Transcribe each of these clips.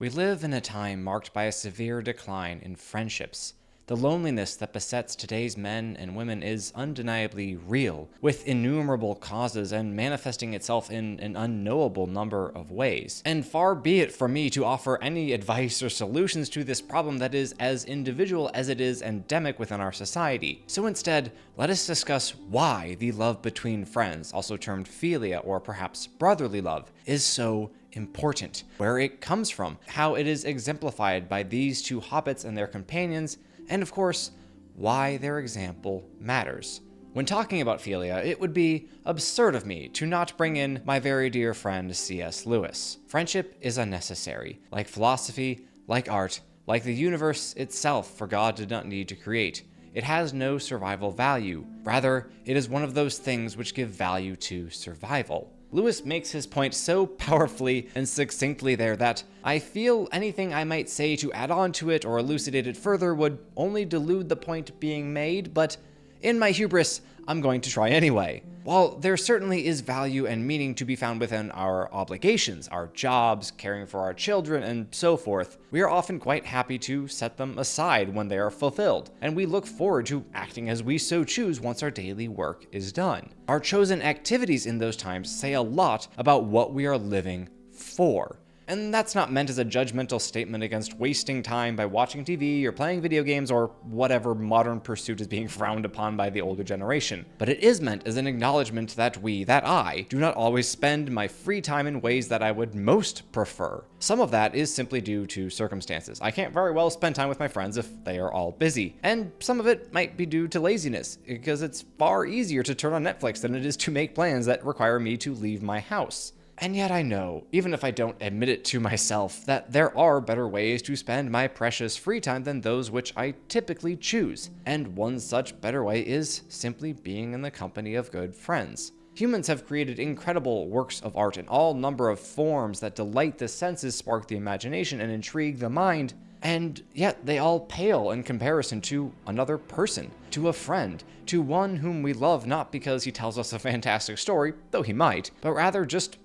We live in a time marked by a severe decline in friendships. The loneliness that besets today's men and women is undeniably real, with innumerable causes and manifesting itself in an unknowable number of ways. And far be it from me to offer any advice or solutions to this problem that is as individual as it is endemic within our society. So instead, let us discuss why the love between friends, also termed philia or perhaps brotherly love, is so important, where it comes from, how it is exemplified by these two hobbits and their companions, and of course, why their example matters. When talking about philia, it would be absurd of me to not bring in my very dear friend C.S. Lewis. Friendship is unnecessary. Like philosophy, like art, like the universe itself, for God did not need to create. It has no survival value. Rather, it is one of those things which give value to survival. Lewis makes his point so powerfully and succinctly there that I feel anything I might say to add on to it or elucidate it further would only delude the point being made, but in my hubris, I'm going to try anyway. While there certainly is value and meaning to be found within our obligations, our jobs, caring for our children, and so forth, we are often quite happy to set them aside when they are fulfilled, and we look forward to acting as we so choose once our daily work is done. Our chosen activities in those times say a lot about what we are living for. And that's not meant as a judgmental statement against wasting time by watching TV or playing video games or whatever modern pursuit is being frowned upon by the older generation. But it is meant as an acknowledgement that I, do not always spend my free time in ways that I would most prefer. Some of that is simply due to circumstances. I can't very well spend time with my friends if they are all busy. And some of it might be due to laziness, because it's far easier to turn on Netflix than it is to make plans that require me to leave my house. And yet I know, even if I don't admit it to myself, that there are better ways to spend my precious free time than those which I typically choose. And one such better way is simply being in the company of good friends. Humans have created incredible works of art in all number of forms that delight the senses, spark the imagination, and intrigue the mind. And yet they all pale in comparison to another person, to a friend, to one whom we love not because he tells us a fantastic story, though he might, but rather just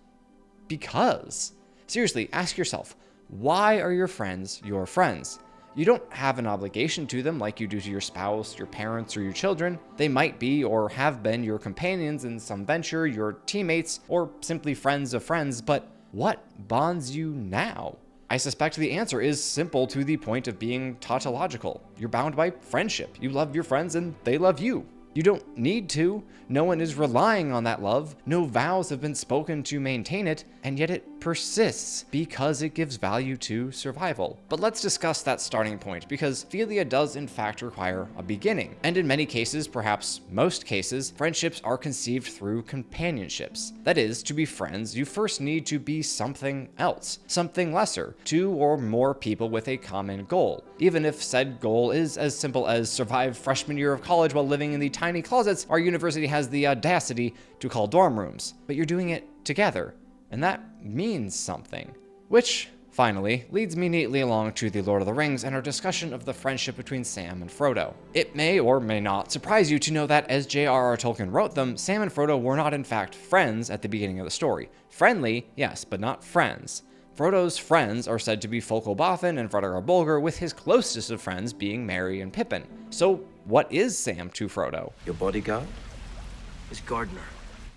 because. Seriously, ask yourself, why are your friends your friends? You don't have an obligation to them like you do to your spouse, your parents, or your children. They might be or have been your companions in some venture, your teammates, or simply friends of friends, but what bonds you now? I suspect the answer is simple to the point of being tautological. You're bound by friendship. You love your friends and they love you. You don't need to. No one is relying on that love. No vows have been spoken to maintain it, and yet it persists because it gives value to survival. But let's discuss that starting point, because philia does in fact require a beginning. And in many cases, perhaps most cases, friendships are conceived through companionships. That is, to be friends, you first need to be something else, something lesser, two or more people with a common goal. Even if said goal is as simple as survive freshman year of college while living in the tiny closets our university has the audacity to call dorm rooms. But you're doing it together, and that means something. Which, finally, leads me neatly along to The Lord of the Rings and our discussion of the friendship between Sam and Frodo. It may or may not surprise you to know that, as J.R.R. Tolkien wrote them, Sam and Frodo were not in fact friends at the beginning of the story. Friendly, yes, but not friends. Frodo's friends are said to be Folco Boffin and Frodo Bolger, with his closest of friends being Merry and Pippin. So what is Sam to Frodo? Your bodyguard? His gardener.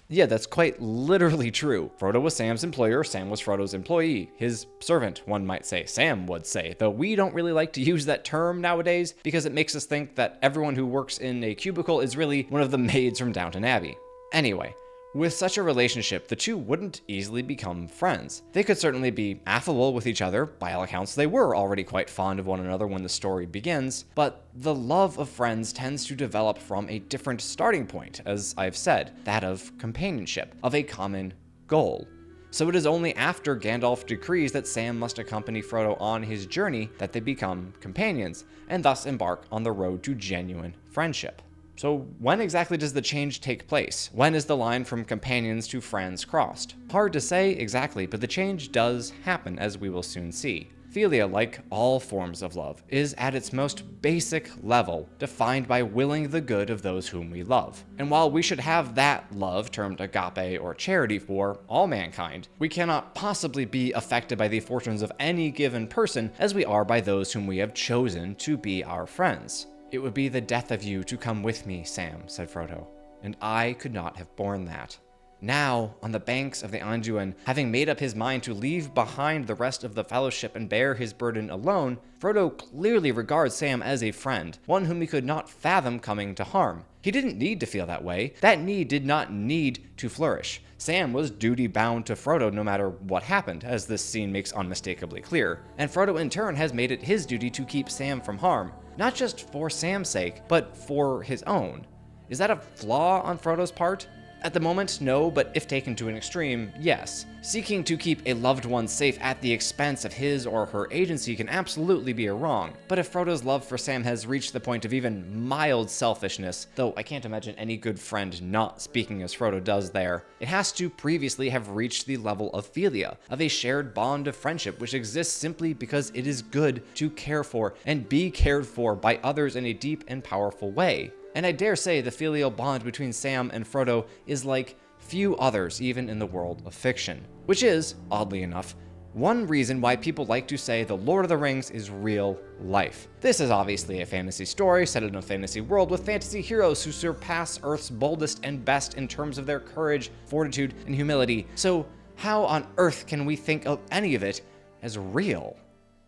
Yeah, that's quite literally true. Frodo was Sam's employer, Sam was Frodo's employee. His servant, one might say, Sam would say, though we don't really like to use that term nowadays because it makes us think that everyone who works in a cubicle is really one of the maids from Downton Abbey. Anyway, with such a relationship, the two wouldn't easily become friends. They could certainly be affable with each other. By all accounts, they were already quite fond of one another when the story begins, but the love of friends tends to develop from a different starting point, as I've said, that of companionship, of a common goal. So it is only after Gandalf decrees that Sam must accompany Frodo on his journey that they become companions, and thus embark on the road to genuine friendship. So when exactly does the change take place? When is the line from companions to friends crossed? Hard to say exactly, but the change does happen, as we will soon see. Philia, like all forms of love, is at its most basic level defined by willing the good of those whom we love. And while we should have that love, termed agape or charity, for all mankind, we cannot possibly be affected by the fortunes of any given person as we are by those whom we have chosen to be our friends. "It would be the death of you to come with me, Sam," said Frodo, "and I could not have borne that." Now, on the banks of the Anduin, having made up his mind to leave behind the rest of the Fellowship and bear his burden alone, Frodo clearly regards Sam as a friend, one whom he could not fathom coming to harm. He didn't need to feel that way. That need did not need to flourish. Sam was duty-bound to Frodo no matter what happened, as this scene makes unmistakably clear, and Frodo in turn has made it his duty to keep Sam from harm, not just for Sam's sake, but for his own. Is that a flaw on Frodo's part? At the moment, no, but if taken to an extreme, yes. Seeking to keep a loved one safe at the expense of his or her agency can absolutely be a wrong, but if Frodo's love for Sam has reached the point of even mild selfishness, though I can't imagine any good friend not speaking as Frodo does there, it has to previously have reached the level of philia, of a shared bond of friendship which exists simply because it is good to care for and be cared for by others in a deep and powerful way. And I dare say the filial bond between Sam and Frodo is like few others even in the world of fiction. Which is, oddly enough, one reason why people like to say The Lord of the Rings is real life. This is obviously a fantasy story set in a fantasy world with fantasy heroes who surpass Earth's boldest and best in terms of their courage, fortitude, and humility. So how on earth can we think of any of it as real?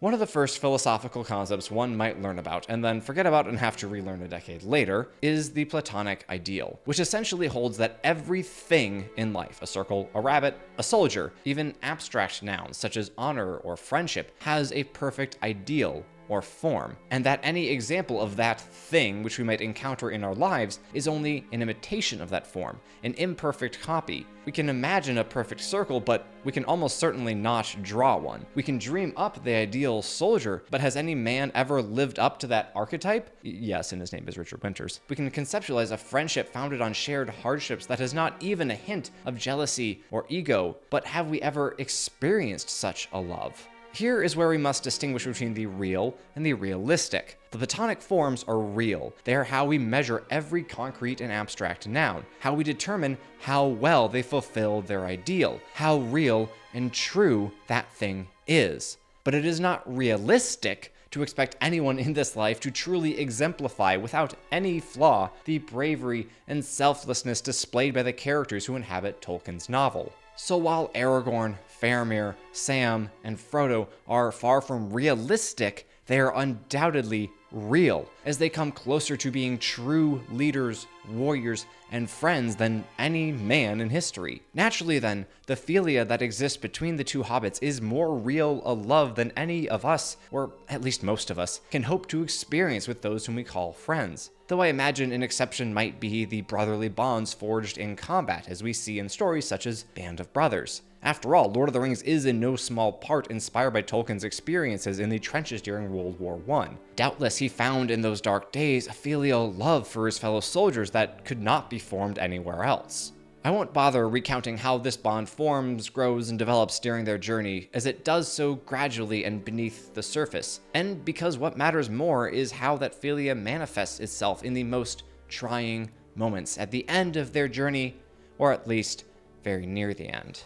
One of the first philosophical concepts one might learn about, and then forget about and have to relearn a decade later, is the Platonic ideal, which essentially holds that everything in life, a circle, a rabbit, a soldier, even abstract nouns such as honor or friendship, has a perfect ideal or form, and that any example of that thing which we might encounter in our lives is only an imitation of that form, an imperfect copy. We can imagine a perfect circle, but we can almost certainly not draw one. We can dream up the ideal soldier, but has any man ever lived up to that archetype? Yes, and his name is Richard Winters. We can conceptualize a friendship founded on shared hardships that has not even a hint of jealousy or ego, but have we ever experienced such a love? Here is where we must distinguish between the real and the realistic. The Platonic forms are real. They are how we measure every concrete and abstract noun, how we determine how well they fulfill their ideal, how real and true that thing is. But it is not realistic to expect anyone in this life to truly exemplify without any flaw the bravery and selflessness displayed by the characters who inhabit Tolkien's novel. So while Aragorn, Faramir, Sam, and Frodo are far from realistic, they are undoubtedly real, as they come closer to being true leaders, warriors, and friends than any man in history. Naturally then, the philia that exists between the two hobbits is more real a love than any of us, or at least most of us, can hope to experience with those whom we call friends. Though I imagine an exception might be the brotherly bonds forged in combat, as we see in stories such as Band of Brothers. After all, Lord of the Rings is in no small part inspired by Tolkien's experiences in the trenches during World War I. Doubtless he found in those dark days a filial love for his fellow soldiers that could not be formed anywhere else. I won't bother recounting how this bond forms, grows, and develops during their journey, as it does so gradually and beneath the surface, and because what matters more is how that philia manifests itself in the most trying moments at the end of their journey, or at least very near the end.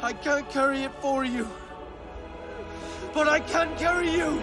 I can't carry it for you, but I can carry you!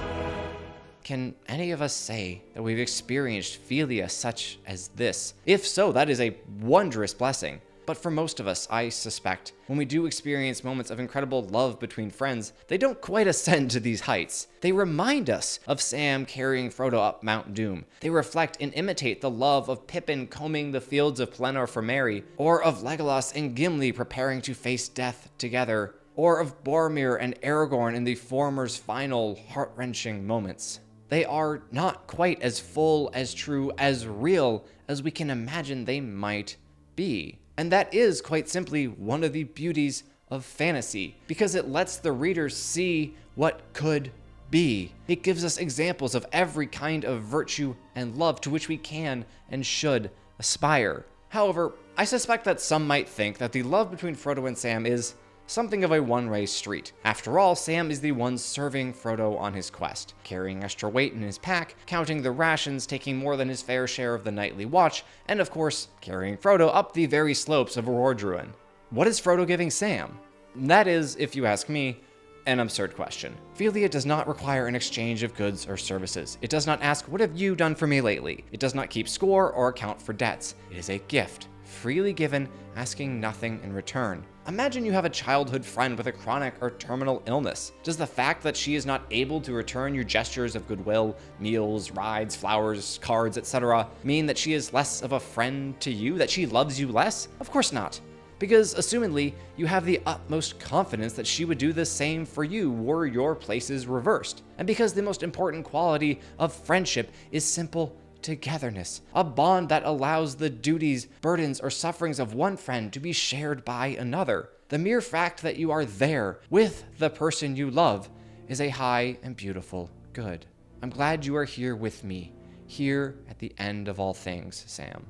Can any of us say that we've experienced philia such as this? If so, that is a wondrous blessing. But for most of us, I suspect, when we do experience moments of incredible love between friends, they don't quite ascend to these heights. They remind us of Sam carrying Frodo up Mount Doom. They reflect and imitate the love of Pippin combing the fields of Pelennor for Merry, or of Legolas and Gimli preparing to face death together, or of Boromir and Aragorn in the former's final heart-wrenching moments. They are not quite as full, as true, as real as we can imagine they might be. And that is quite simply one of the beauties of fantasy, because it lets the reader see what could be. It gives us examples of every kind of virtue and love to which we can and should aspire. However, I suspect that some might think that the love between Frodo and Sam is something of a one-way street. After all, Sam is the one serving Frodo on his quest, carrying extra weight in his pack, counting the rations, taking more than his fair share of the nightly watch, and of course, carrying Frodo up the very slopes of Rordruin. What is Frodo giving Sam? That is, if you ask me, an absurd question. Philia does not require an exchange of goods or services. It does not ask, "What have you done for me lately?" It does not keep score or account for debts. It is a gift, freely given, asking nothing in return. Imagine you have a childhood friend with a chronic or terminal illness. Does the fact that she is not able to return your gestures of goodwill, meals, rides, flowers, cards, etc., mean that she is less of a friend to you, that she loves you less? Of course not. Because, assumedly, you have the utmost confidence that she would do the same for you were your places reversed. And because the most important quality of friendship is simple togetherness, a bond that allows the duties, burdens, or sufferings of one friend to be shared by another. The mere fact that you are there with the person you love is a high and beautiful good. I'm glad you are here with me, here at the end of all things, Sam.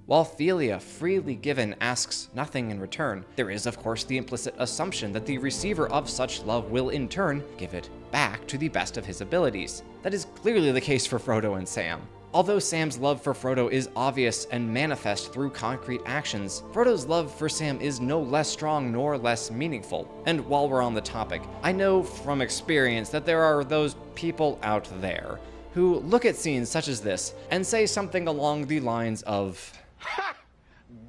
While philia, freely given, asks nothing in return, there is of course the implicit assumption that the receiver of such love will in turn give it back to the best of his abilities. That is clearly the case for Frodo and Sam. Although Sam's love for Frodo is obvious and manifest through concrete actions, Frodo's love for Sam is no less strong nor less meaningful. And while we're on the topic, I know from experience that there are those people out there who look at scenes such as this and say something along the lines of, "Ha!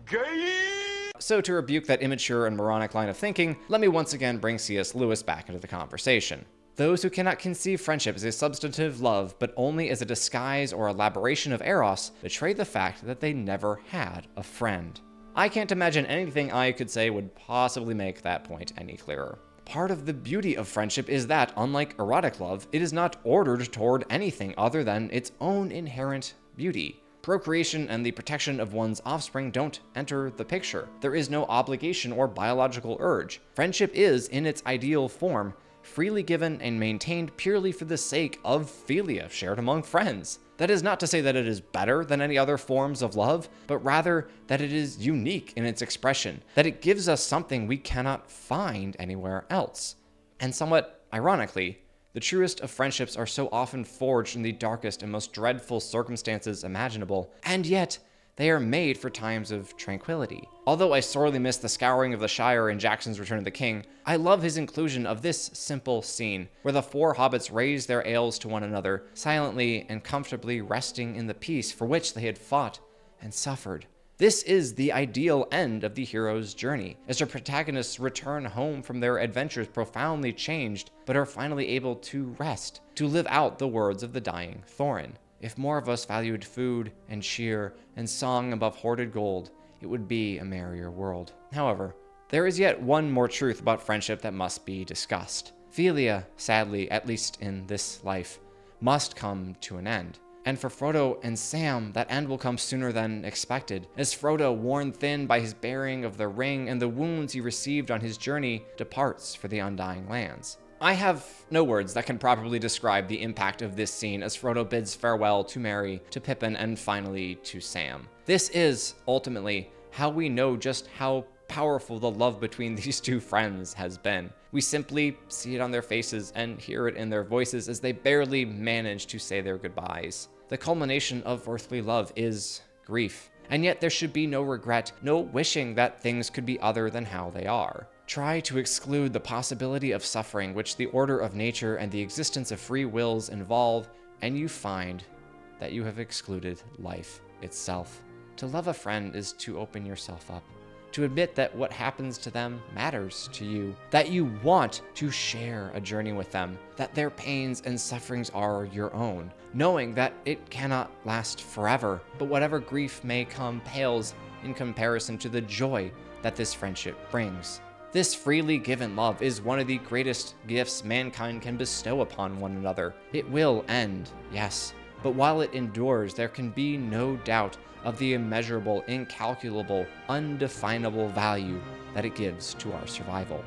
Gay!" So to rebuke that immature and moronic line of thinking, let me once again bring C.S. Lewis back into the conversation. Those who cannot conceive friendship as a substantive love, but only as a disguise or elaboration of eros, betray the fact that they never had a friend. I can't imagine anything I could say would possibly make that point any clearer. Part of the beauty of friendship is that, unlike erotic love, it is not ordered toward anything other than its own inherent beauty. Procreation and the protection of one's offspring don't enter the picture. There is no obligation or biological urge. Friendship is, in its ideal form, freely given and maintained purely for the sake of philia shared among friends. That is not to say that it is better than any other forms of love, but rather that it is unique in its expression, that it gives us something we cannot find anywhere else. And somewhat ironically, the truest of friendships are so often forged in the darkest and most dreadful circumstances imaginable, and yet they are made for times of tranquility. Although I sorely miss the scouring of the Shire in Jackson's Return of the King, I love his inclusion of this simple scene, where the four hobbits raise their ales to one another, silently and comfortably resting in the peace for which they had fought and suffered. This is the ideal end of the hero's journey, as our protagonists return home from their adventures profoundly changed, but are finally able to rest, to live out the words of the dying Thorin. If more of us valued food and cheer and song above hoarded gold, it would be a merrier world. However, there is yet one more truth about friendship that must be discussed. Philia, sadly, at least in this life, must come to an end. And for Frodo and Sam, that end will come sooner than expected, as Frodo, worn thin by his bearing of the ring and the wounds he received on his journey, departs for the Undying Lands. I have no words that can properly describe the impact of this scene as Frodo bids farewell to Merry, to Pippin, and finally to Sam. This is, ultimately, how we know just how powerful the love between these two friends has been. We simply see it on their faces and hear it in their voices as they barely manage to say their goodbyes. The culmination of earthly love is grief, and yet there should be no regret, no wishing that things could be other than how they are. Try to exclude the possibility of suffering which the order of nature and the existence of free wills involve, and you find that you have excluded life itself. To love a friend is to open yourself up, to admit that what happens to them matters to you, that you want to share a journey with them, that their pains and sufferings are your own, knowing that it cannot last forever, but whatever grief may come pales in comparison to the joy that this friendship brings. This freely given love is one of the greatest gifts mankind can bestow upon one another. It will end, yes, but while it endures, there can be no doubt of the immeasurable, incalculable, undefinable value that it gives to our survival.